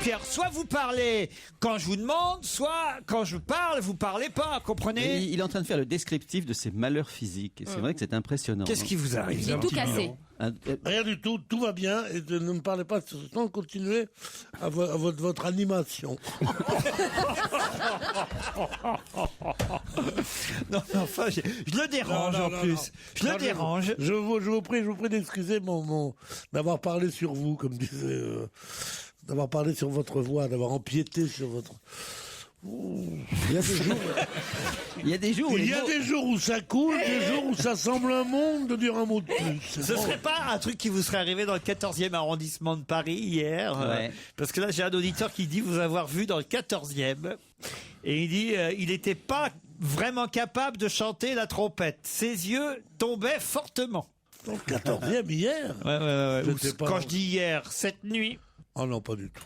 Pierre, soit vous parlez quand je vous demande, soit quand je parle, vous parlez pas, comprenez? Il est en train de faire le descriptif de ses malheurs physiques. Et c'est vrai que c'est impressionnant. Qu'est-ce qui vous arrive? J'ai tout cassé. Rien du tout, tout va bien, et ne me parlez pas sans continuer à votre animation. Non, enfin, je le dérange Non, en non, plus. non. Je le dérange. Je vous prie d'excuser d'avoir parlé sur vous, comme disait, d'avoir parlé sur votre voix, d'avoir empiété sur votre... Il y a des jours, des jours où ça coule, des jours où ça semble un monde de dire un mot de plus. Ce serait pas un truc qui vous serait arrivé dans le 14e arrondissement de Paris hier? Ouais. Parce que là, j'ai un auditeur qui dit vous avoir vu dans le 14e. Et il dit, il n'était pas vraiment capable de chanter la trompette. Ses yeux tombaient fortement. Dans le 14e hier? Ouais. Je sais pas. Quand je dis hier, cette nuit. Oh non, pas du tout.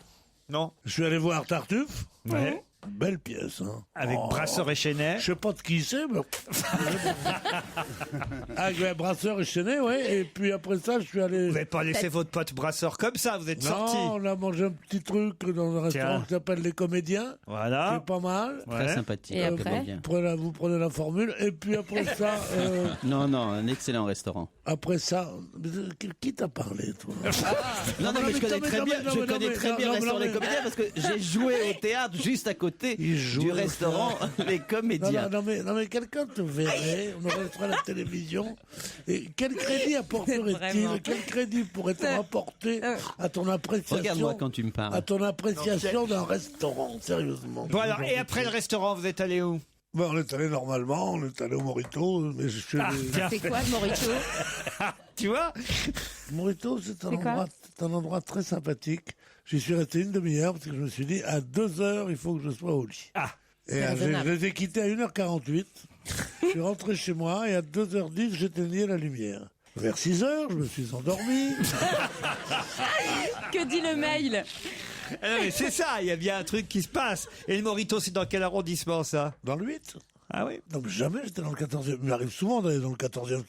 Non. Je suis allé voir Tartuffe. Ouais. Belle pièce, hein. Avec Brasseur et Chenet. Je sais pas de qui c'est, mais... Avec Brasseur et Chenet, ouais. Et puis après ça, je suis allé... Vous n'avez pas laissé votre pote Brasseur comme ça, vous êtes sorti. Non, on a mangé un petit truc dans un restaurant qui s'appelle Les Comédiens. Voilà. C'est pas mal. Très sympathique. Et après bien. Vous prenez la formule. Et puis après ça... Non, un excellent restaurant. Après ça... Qui t'a parlé, toi? Non, mais je connais très bien le restaurant Les Comédiens parce que j'ai joué au théâtre juste à côté du restaurant Les Comédiens. Non, mais quelqu'un te verrait, on aurait fait à la télévision, et quel crédit apporterait-il? Quel crédit pourrait-on apporter à ton appréciation? Regarde-moi quand tu me parles. À ton appréciation d'un restaurant, sérieusement. Bon alors, et après le restaurant, vous êtes allé où? Bon, on est allé normalement, on est allé au Morito, mais je suis tiens. C'est quoi le Morito? Tu vois? Morito, c'est un endroit très sympathique. J'y suis resté une demi-heure parce que je me suis dit, à 2h, il faut que je sois au lit. Ah. Et je les ai quittés à 1h48. Je suis rentré chez moi et à 2h10, j'éteignais la lumière. Vers 6h, je me suis endormi. Que dit le mail? Ah non, mais c'est ça, il y a bien un truc qui se passe. Et le Morito, c'est dans quel arrondissement, ça? Dans le 8. Ah oui? Non, mais jamais j'étais dans le 14e. Il m'arrive souvent d'aller dans le 14e.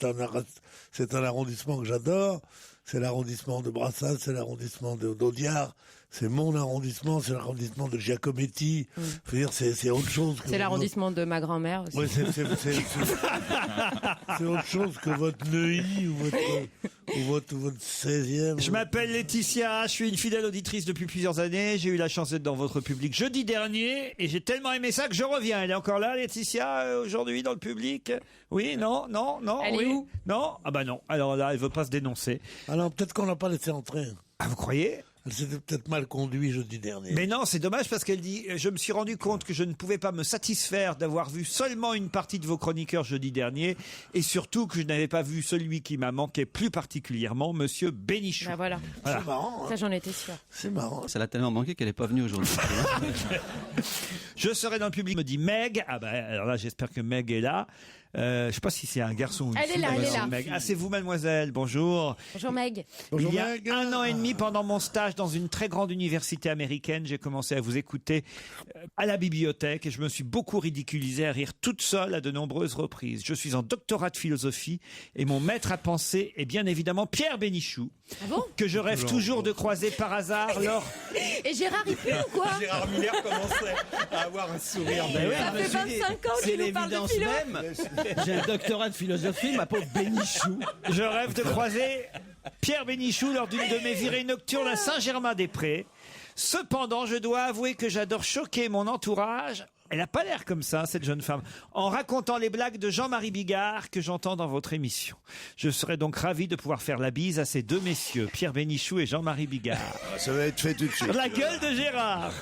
C'est un arrondissement que j'adore. C'est l'arrondissement de Brassas, c'est l'arrondissement d'Audiard. C'est mon arrondissement, c'est l'arrondissement de Giacometti. Je veux dire, c'est autre chose que... C'est l'arrondissement de ma grand-mère aussi. Oui, c'est autre chose que votre Neuilly ou votre 16e. Je m'appelle Laetitia, je suis une fidèle auditrice depuis plusieurs années. J'ai eu la chance d'être dans votre public jeudi dernier et j'ai tellement aimé ça que je reviens. Elle est encore là, Laetitia, aujourd'hui dans le public? Oui, non. Elle oui. est où? Non? Ah bah non. Alors là, elle veut pas se dénoncer. Alors peut-être qu'on l'a pas laissé entrer. Ah, vous croyez? Elle s'était peut-être mal conduite jeudi dernier. Mais non, c'est dommage parce qu'elle dit, je me suis rendu compte que je ne pouvais pas me satisfaire d'avoir vu seulement une partie de vos chroniqueurs jeudi dernier et surtout que je n'avais pas vu celui qui m'a manqué plus particulièrement, monsieur Bénichou. Bah voilà. C'est marrant. Ça, j'en étais sûre. C'est marrant. Ça l'a tellement manqué qu'elle n'est pas venue aujourd'hui. Je serai dans le public, me dit Meg. Ah bah alors là, j'espère que Meg est là. Je sais pas si c'est un garçon ou une Elle est fille. là, elle est là. Meg. Ah, c'est vous, mademoiselle. Bonjour. Bonjour Meg. Bonjour, Il y a Meg. 1 an et demi, pendant mon stage dans une très grande université américaine, j'ai commencé à vous écouter à la bibliothèque et je me suis beaucoup ridiculisé à rire toute seule à de nombreuses reprises. Je suis en doctorat de philosophie et mon maître à penser est bien évidemment Pierre Bénichou, Ah bon? que je rêve toujours de croiser par hasard lors... Et Gérard, il pue ou quoi? Gérard Miller commençait à avoir un sourire. Ben oui, Ça fait 25 ans C'est qu'il nous parle de l'évidence philo. même. J'ai un doctorat de philosophie, ma pauvre Bénichou. Je rêve de croiser Pierre Bénichou lors d'une de mes virées nocturnes à Saint-Germain-des-Prés. Cependant, je dois avouer que j'adore choquer mon entourage. Elle n'a pas l'air comme ça, cette jeune femme, en racontant les blagues de Jean-Marie Bigard que j'entends dans votre émission. Je serais donc ravi de pouvoir faire la bise à ces deux messieurs, Pierre Bénichou et Jean-Marie Bigard. Ça va être fait tout de suite. La gueule de Gérard.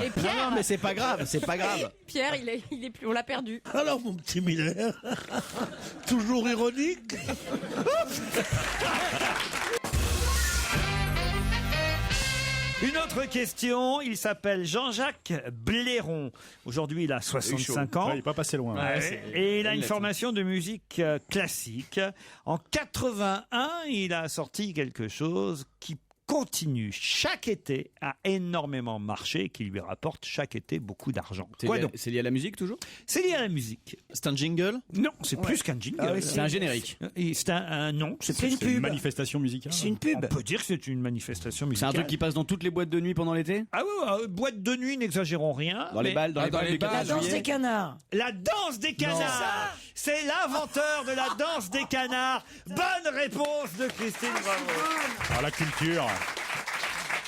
Et Pierre, Non, mais c'est pas grave, c'est pas grave. Pierre, il est plus, on l'a perdu. Alors, mon petit Miller, toujours ironique. Une autre question, il s'appelle Jean-Jacques Blairon. Aujourd'hui, il a 65 ans. Ouais, il n'est pas passé loin. Et il a une formation de musique classique. En 81, il a sorti quelque chose qui continue chaque été à énormément marcher et qui lui rapporte chaque été beaucoup d'argent. Quoi donc? C'est lié à la musique toujours? C'est lié à la musique. C'est un jingle? Non, c'est plus qu'un jingle. C'est un générique. C'est un non, c'est une C'est une pub. manifestation musicale. C'est une pub. On peut dire que c'est une manifestation C'est musicale. un truc qui passe dans toutes les boîtes de nuit pendant l'été? Ah oui, boîte de nuit, n'exagérons rien. Dans les mais balles, dans les balles du La 14 danse juillet. des canards. La danse des canards. C'est l'inventeur de la danse des canards. Bonne réponse de Christine Bravo. Ah, la culture.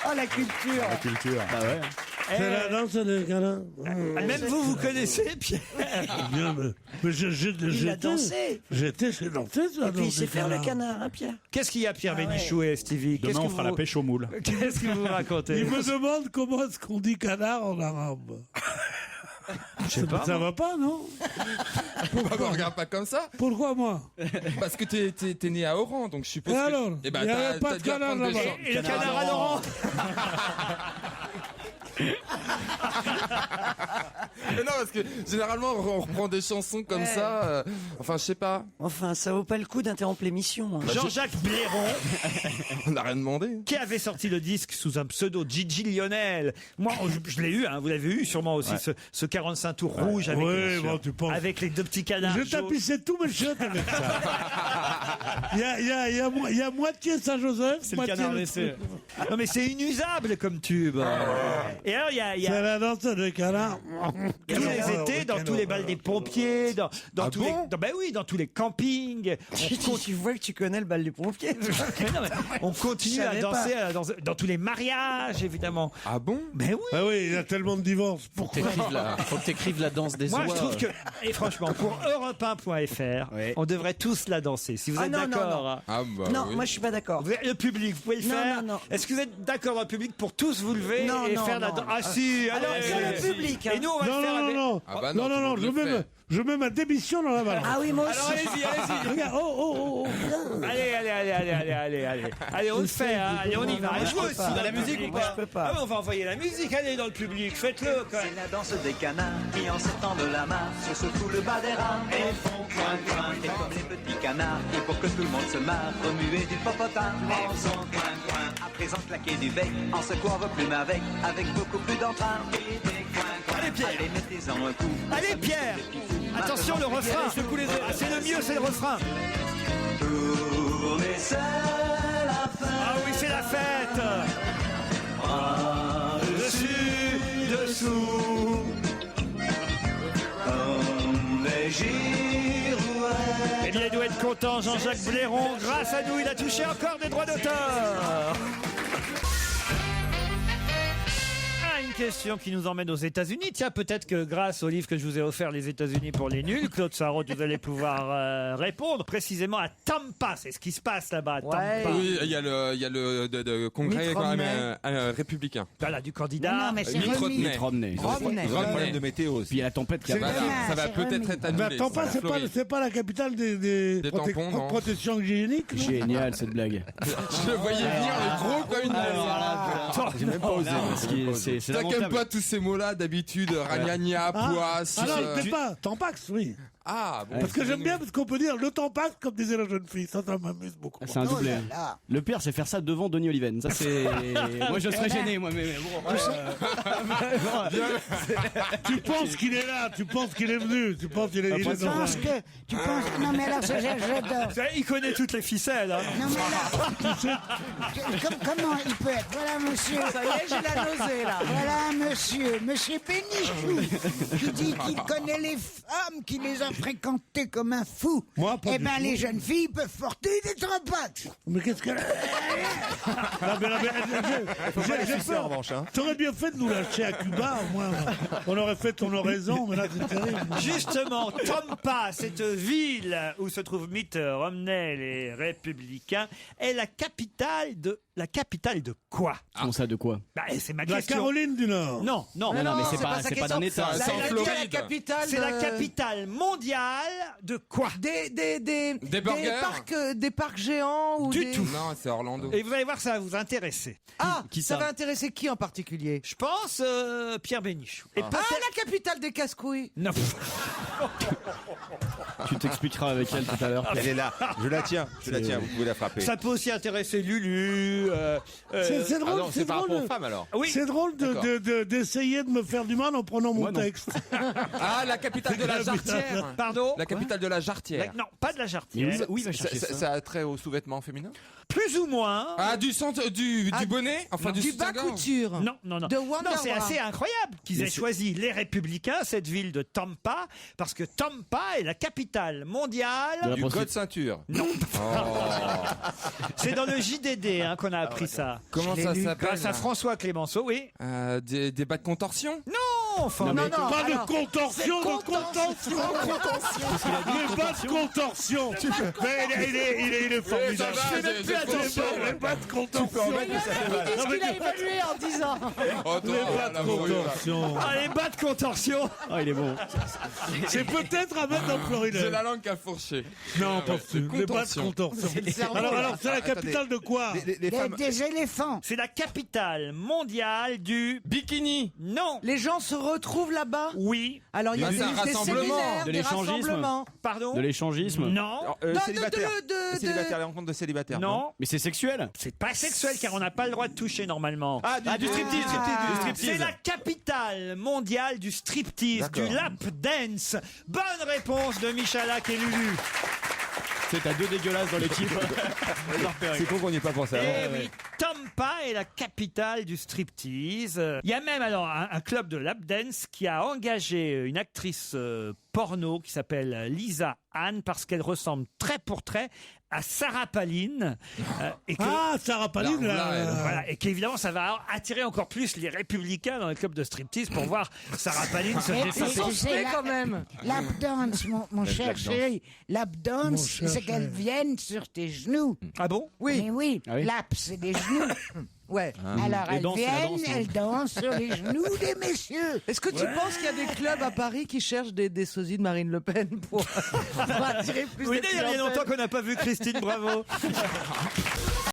Oh, la culture. La culture. Ah ouais. C'est la danse des canards. Même vous connaissez, Pierre. Bien, mais Il a dansé. J'étais chez dentiste. Et puis il sait faire le canard, hein, Pierre. Qu'est-ce qu'il y a, Pierre Bénichou et Stevie? Demain, on fera la pêche au moule. Qu'est-ce que vous racontez? Il me demande comment est-ce qu'on dit canard en arabe. Je sais pas. Ça va pas, non? Pourquoi me regarde pas comme ça? Pourquoi moi? Parce que t'es né à Oran, donc je suppose Et que... alors Eh ben, Il y avait t'as- pas t'as de dû canard apprendre des là-bas. chants. Et le canard à Laurent? Mais non, parce que généralement on reprend des chansons comme ça. Enfin, je sais pas. Enfin, ça vaut pas le coup d'interrompre l'émission. hein. Jean-Jacques Blairon, On n'a rien demandé. qui avait sorti le disque sous un pseudo, Gigi Lionel. Moi, je l'ai eu, hein, vous l'avez eu sûrement aussi, ce 45 tours rouge avec, Oui, bon, tu penses. avec les deux petits canards. Je jaunes. tapissais tous mes chiottes avec ça. Il y a moitié Saint-Joseph, C'est le moitié canard le laissé. truc. Non mais c'est inusable comme tube. Et alors il y a C'est la danse des canards. tous les étés, dans tous les bals des pompiers, dans Ah tous bon ben oui, dans tous les campings, Tu vois que tu connais le bal du pompier. Non, mais on continue Je à savais danser dans tous les mariages évidemment. Ah bon? Ben oui. Ah oui, il y a tellement de divorces. Pourquoi? Faut que t'écrives la danse des Moi, oies. je trouve que, et franchement, pour europe1.fr, Ouais. on devrait tous la danser. Si vous Ah êtes non, non, d'accord. non. hein. Ah bah Non, oui. moi je suis pas d'accord. Vous êtes le public, vous pouvez le Non, faire. non, non. Est-ce que vous êtes d'accord dans le public pour tous vous lever Non, et non, faire la non. danse? Ah si, Alors, allez, que le allez. public, hein. Et nous, on va Non, le faire non, avec. non, Ah bah non, non, tout le monde le fait. je mets ma démission dans la balance. Ah oui, moi aussi. Alors allez-y. Regarde, oh. Allez, on le fait, hein. Allez, on y va. Et vous aussi, pas. dans la musique musique ou pas? Je peux pas. Ah, mais on va envoyer la musique, allez, dans le public, faites-le quand même. C'est la danse des canards qui en sortant de la mare se secouent le bas des rames et font coin coin. Et comme les petits canards, et pour que tout le monde se marre, remuer du popotin en faisant coin coin. À présent claquer du bec en secouant vos plumes avec beaucoup plus d'entrain. Et des coin coin. Allez, Pierre. Allez, mettez-en un coup. Allez, Pierre. Attention, le refrain. Ah, c'est le mieux, c'est le refrain. Tournez, c'est la fête. Ah oui, c'est la fête. Dessus, dessous. Comme les girouettes. Eh bien, il doit être content, Jean-Jacques Blairon. Grâce à nous, il a touché encore des droits d'auteur. Ah, une question qui nous emmène aux États-Unis. Tiens, peut-être que grâce au livre que je vous ai offert, Les États-Unis pour les nuls, Claude Sarraute, vous allez pouvoir répondre précisément à Tampa. C'est ce qui se passe là-bas, à Tampa. Oui, il y a le congrès Mitt quand Romney. même républicain. Voilà, du candidat. Non, mais c'est Mitt remis. Romney. Romney. Romney. de météo Puis il y a la tempête qui a Voilà, ça va c'est peut-être remis. être Mais annulé. attends pas, ça, Floride. c'est pas la capitale des tampons, non. protections hygiéniques, non? Génial cette blague. Je le voyais venir, mais gros comme une balle. J'ai même pas osé. C'est Toi qui aimes lamentable. pas tous ces mots-là d'habitude, ragnagna, poisse. Ah non, c'est pas Tampax, oui. Ah, bon. Parce que j'aime bien, parce qu'on peut dire le Tampax, comme disait la jeune fille. Ça m'amuse beaucoup. C'est un doublé. Le pire, c'est faire ça devant Denis Oliven. Ça, c'est. Moi, je serais gêné, moi, mais bon. Tu penses qu'il est là, tu penses qu'il est venu, tu penses qu'il est, il est dans un... Tu penses. Non, mais alors, j'adore. Il connaît toutes les ficelles. Hein. Non, mais là. Comment il peut être? Voilà, monsieur. Ça y est, j'ai la nausée, là. Voilà, monsieur Bénichou, qui dit qu'il connaît les femmes, qui les a fréquentées comme un fou. Moi, pas Eh du ben, tout. les jeunes filles peuvent porter des Tampax. Mais qu'est-ce qu'elle... Non, mais j'ai peur. T'aurais bien fait de nous lâcher à Cuba, au moins. On aurait fait ton oraison, mais là, c'est terrible. Justement, Tampa, cette ville où se trouve Mitt Romney, les Républicains, est la capitale de quoi? Comment ça, de quoi? Bah, c'est ma La question. Caroline du Nord. Non, Non, mais c'est pas d'un état. C'est en Floride. c'est la capitale mondiale de quoi? Des burgers. Des parcs géants ou Du des... tout. Non, c'est Orlando. Et vous allez voir, ça va vous intéresser. Ah, Qui ça ça va intéresser qui en particulier? Je pense Pierre Bénichou. Et Ah, peut-être... la capitale des casse-couilles. Non. Tu t'expliqueras avec elle tout à l'heure. Elle est là. Je la tiens. Vous pouvez la frapper. Ça peut aussi intéresser Lulu, plus. C'est drôle, non, c'est par rapport aux femmes alors. Oui. C'est drôle d'essayer de me faire du mal en prenant mon texte. Ah, la capitale de la Jarretière. Pardon. La capitale de la Jarretière. Non, pas de la Jarretière. Oui, va chercher ça. Ça a trait aux sous-vêtements féminins. Plus ou moins. Ah, du bonnet, enfin du bas soutien-gorge. couture. Non. De Wonder Non, c'est Woman. assez incroyable qu'ils aient choisi les Républicains, cette ville de Tampa, parce que Tampa est la capitale mondiale. Du code ceinture. Non. Oh. C'est dans le JDD qu'on a appris ça. Comment ça s'appelle Grâce à François Clémenceau, oui. Des bas de contorsion. Non, enfin. Non, Pas de contorsion, de contention. Les bas de contorsion. Mais il est formidable. Les bas de contorsion. Qu'est-ce qu'il a évalué en 10 ans? Oh, Les bas de contorsion. Ah, les bas de contorsion. Ah, il est bon. C'est peut-être à mettre dans J'ai Florilège. la langue qui a fourché. Non, pas c'est les bas de contorsion. contorsion. Alors, c'est la capitale de quoi? Des éléphants. C'est la capitale mondiale du Bikini. non. Les gens se retrouvent là-bas? Oui. Alors il y a Mais c'est un des rassemblement. séminaires, De des l'échangisme. rassemblements. Pardon. De l'échangisme. Non. Célibataire. Célibataire, les rencontres de célibataires. Non. Mais c'est sexuel. C'est pas sexuel car on n'a pas le droit de toucher normalement. Ah, du striptease. Du striptease. C'est la capitale mondiale du striptease, du D'accord. lap dance. Bonne réponse de Michalak et Lulu. C'est à deux dégueulasses dans l'équipe. C'est con qu'on n'y ait pas pensé Eh oui, Tampa est la capitale du striptease. Il y a même alors un club de lap dance qui a engagé une actrice porno qui s'appelle Lisa Ann parce qu'elle ressemble trait pour trait à Sarah Palin. Et que, Ah, Sarah Palin, Là, là. voilà, et qu'évidemment ça va attirer encore plus les républicains dans le club de striptease pour voir Sarah Palin se Et défoncer. tu sais, quand même. lap dance, mon cher chéri. Lap Mon dance, cher c'est qu'elles chéri. viennent sur tes genoux. Ah bon? Oui. Mais oui, Ah oui. lap, c'est des genoux. Ouais. Alors Les elles danses, c'est la viennent, danse, non elles dansent sur les genoux des messieurs. Est-ce que tu penses qu'il y a des clubs à Paris qui cherchent des sosies de Marine Le Pen pour attirer plus Oui, de d'ailleurs, il y a clientèle? longtemps qu'on n'a pas vu Christine Bravo.